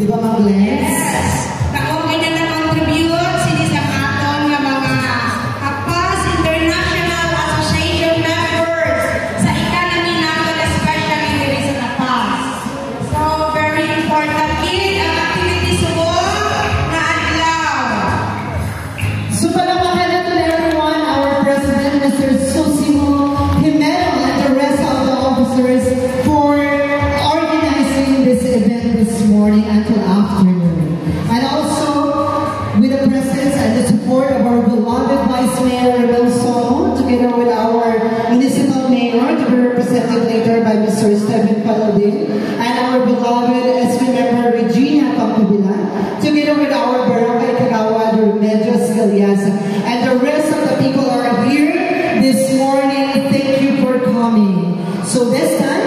Di ba, Ma'am Glenn? Yes. Nakogi na na-contribute sini sa katon nga mga Kapas International Association members sa economy natin, especially diri sa Kapas. So, very important kid ang activity subong na adlaw. So, palamahan to everyone, our President, Mr. Sosimo Jimeno, and the rest of the officers for organizing this event this morning until afternoon. And also, with the presence and the support of our beloved Vice Mayor Rebel Somo, together with our Municipal Mayor, to be represented later by Mr. Stephen Paladin, and our beloved SP Member Regina Campabila, together with our Barangay Kagawad Remedios Galiasa, and the rest of the people are here this morning. Thank you for coming. So this time,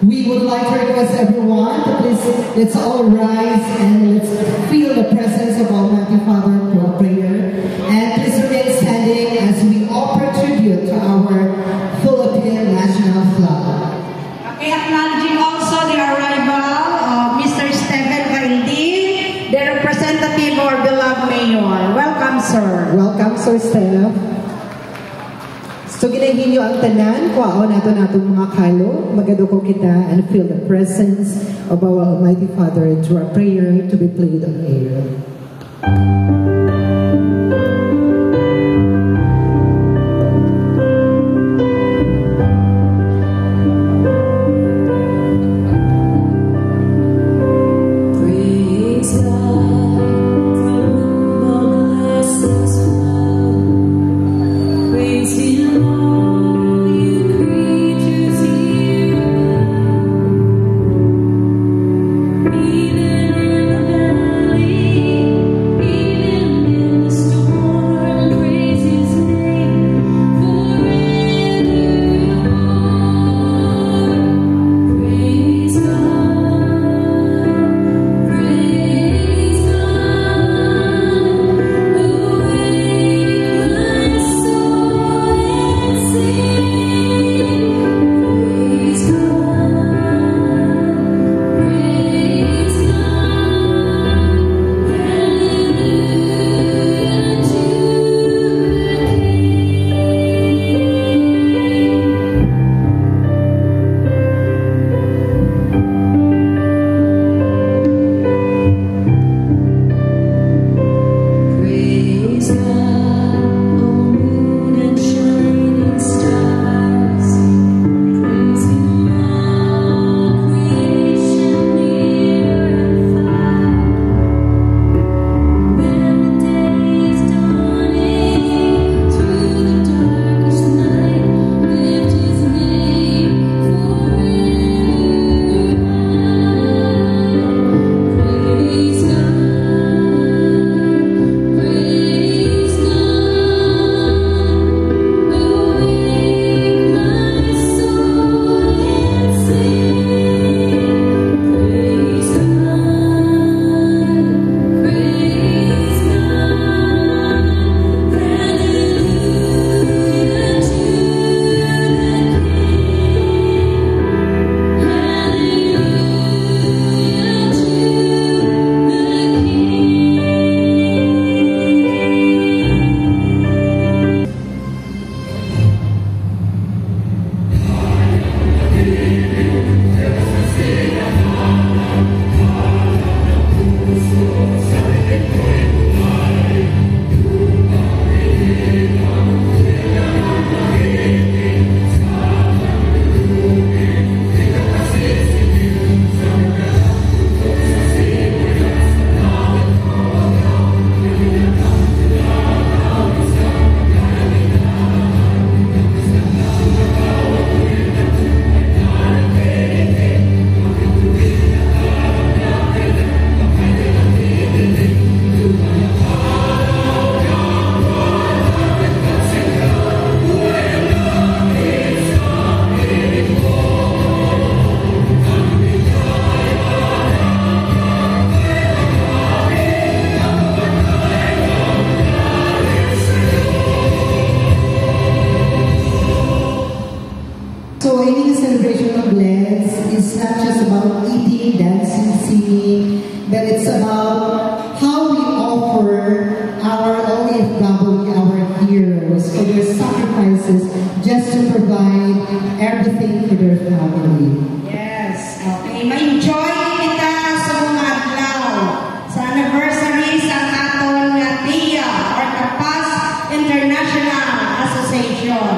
we would like to request everyone to please, let's all rise and let's feel the presence of Almighty Father through a prayer. And please remain standing as we offer tribute to our Philippine national flag. Okay, acknowledging also the arrival of Mr. Stephen Paladin, the representative of our beloved Mayor. Welcome, sir. Welcome, Sir Steph. So ginahin niyo ang tanan, kuwaon nato mga kalo, magaduko kita and feel the presence of our Almighty Father through a prayer to be played on air. Even in the valley, even Enjoy kita sa mga adlaw sa anniversary sa aton nga TIA or Kapas International Association.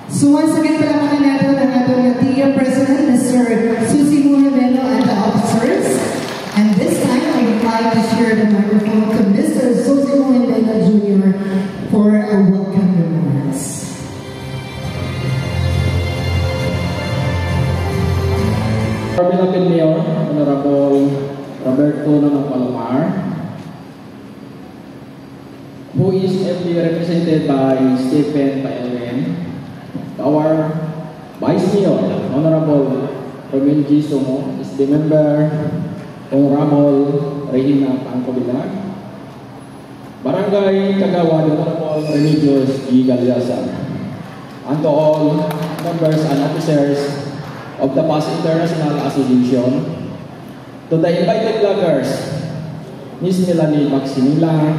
So once again, palamanan natin ang ating TIA President, Mr. Susie Muhameno, and the officers. And this time, I would like to share the microphone to Mr. Susie Muhameno Jr. for a welcome remarks. Our beloved Mayor, Honorable Roberto Nonong Palomar, who is ably represented by Stephen Paelwen, our Vice Mayor, Honorable Romel G. Somo, is the member, Honorable Regina Pangcobilag, Barangay Kagawad, Honorable Remedios G. Galiasa, and to all members and officers of the PAS International Association, to the invited vloggers, Ms. Melanie Maximila,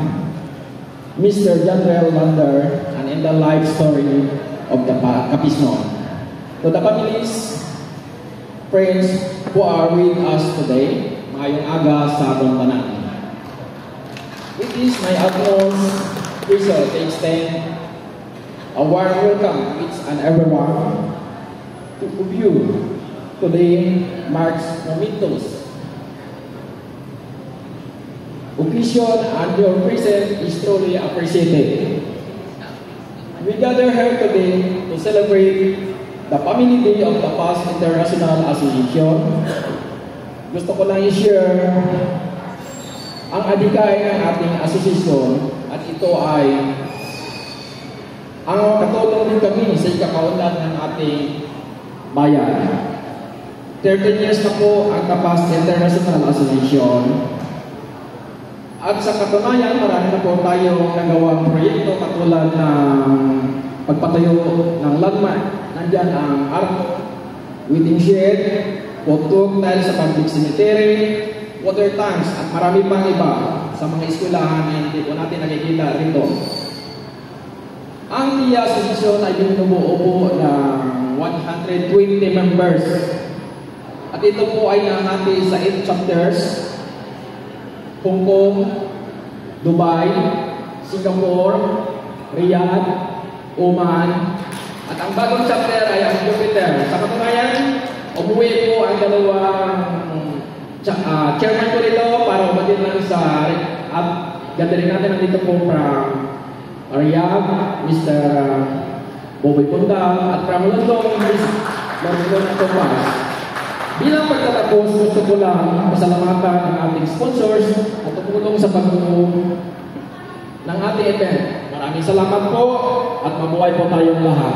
Mr. Janrel Lander, and in the life story of the Kapisnon, to the families, friends who are with us today, mayong aga sa atong tanan. It is my utmost pleasure to extend a warm welcome to each and everyone to view today marks momentous occasion, and your presence is truly appreciated. We gather here today to celebrate the Family Day of the PAS International Association. Gusto ko lang i-share ang adhikay ng ating asosasyon, at ito ay ang katulong din kami sa ikakaunlad ng ating bayan. 13 years na po ang PAS International Association. At sa katunayan, marami na po tayong nagawang proyekto katulad ng pagpatayo ng landmark. Nandyan ang ARCO, waiting shed, potok dahil sa public cemetery, water tanks, at marami pang iba sa mga eskwelahan na hindi po natin nakikita rito. Ang TIA Association ay binubuo po ng 120 members. At ito po ay nahati sa 8 chapters: Hong Kong, Dubai, Singapore, Riyadh, Oman, at ang bagong chapter ay ang Jupiter. Sa katunayan, umuwi po ang dalawang chairman ko rito para umatin lang sa at gathering natin nandito po from Riyadh, Mr. Boboy Punta, at from London, Ms. Marlon Thomas. Bilang pagtatapos, gusto ko lang pasalamatan ang ating sponsors at tumulong sa pagbuo ng ating event. Maraming salamat po at mabuhay po tayong lahat.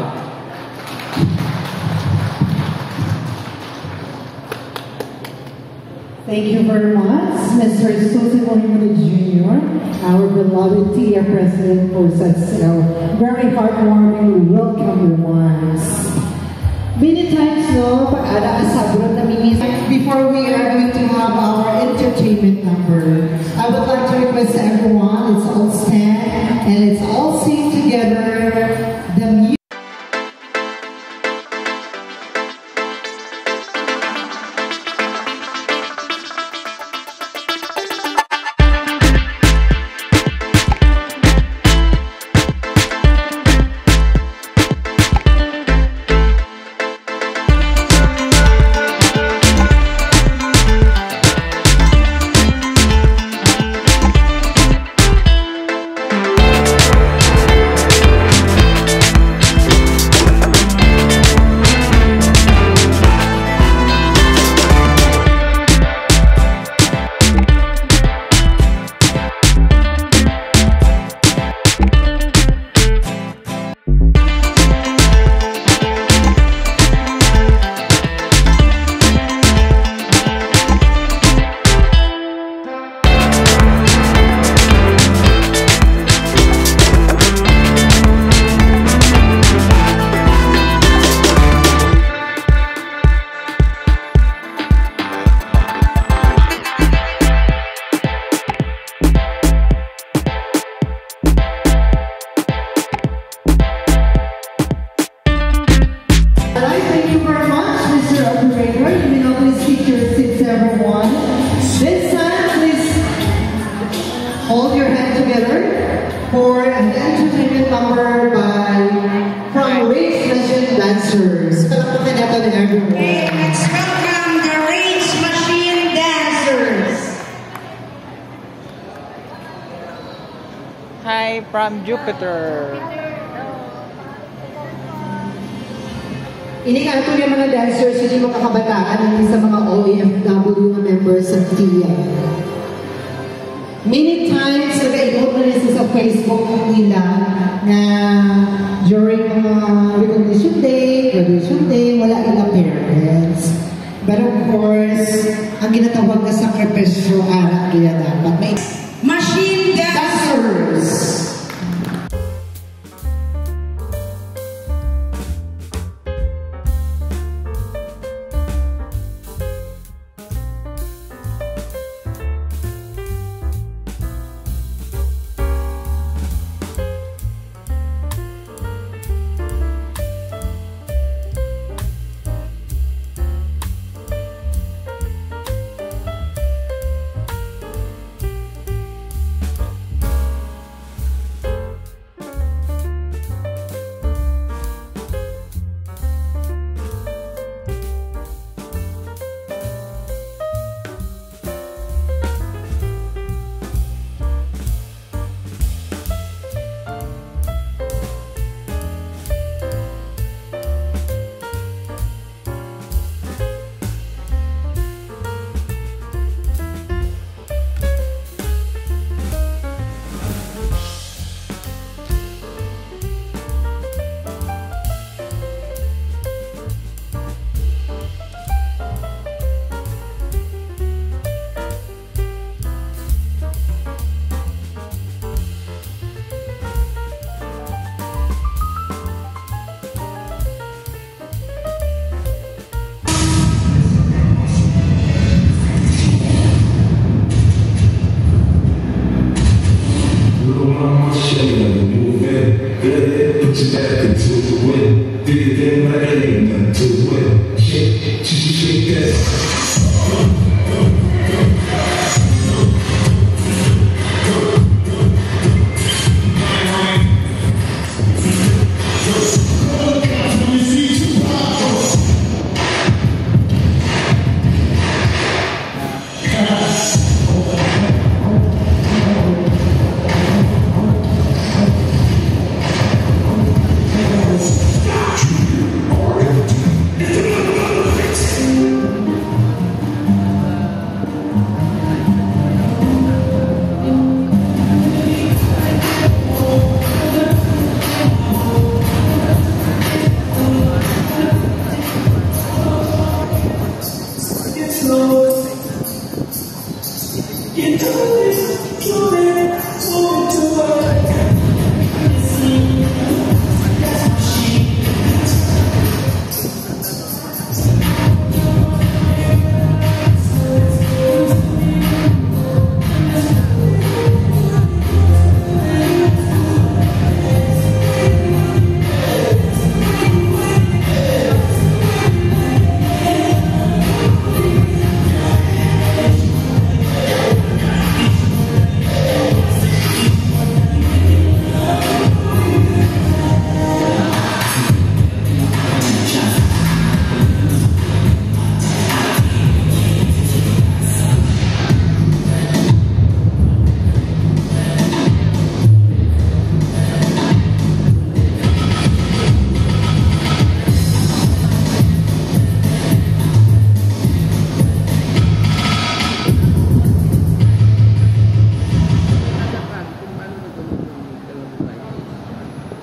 Thank you very much, Mr. Susie Muhameno Jr., our beloved TIA President, for such very heartwarming welcome remarks. Many times, no, pag-ada asabron na minis. Before we are going to have our entertainment number, I would like to request everyone, let's all stand and let's all sing together the music. dancers. Palakpakan natin everyone. Okay, let's welcome the Rage Machine Dancers. Hi from Jupiter. Ini nga ito yung mga dancers, hindi mga kabataan, hindi sa mga OFW na members ng TIA. Many times, nag-ikot na rin sa Facebook nila na during mga recognition day, graduation day, wala ilang parents. But of course, ang ginatawag na sakripisyo, ara, kaya dapat may Machine Dancers.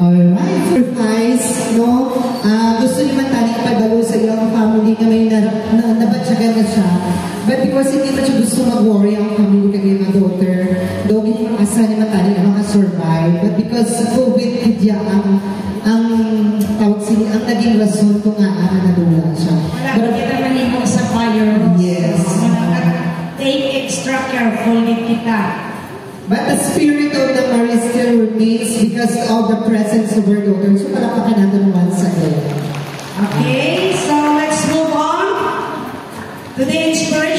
Alright, surprise, no? Gusto ni Matani ipagalo sa iyong family na may nabatsagan na siya. But because hindi pa siya gusto mag-worry ang family kagaya ng daughter, though hindi asa ni Matani na makasurvive. But because COVID, kudya ang tawag sila, ang naging rason kung nga nadula siya. Wala kita manibong sa fire. Yes. Take extra careful din kita. But the spirit of the Marie still remains because of the presence of her daughter. So palakpakan natin once again. Okay, so let's move on to the inspiration.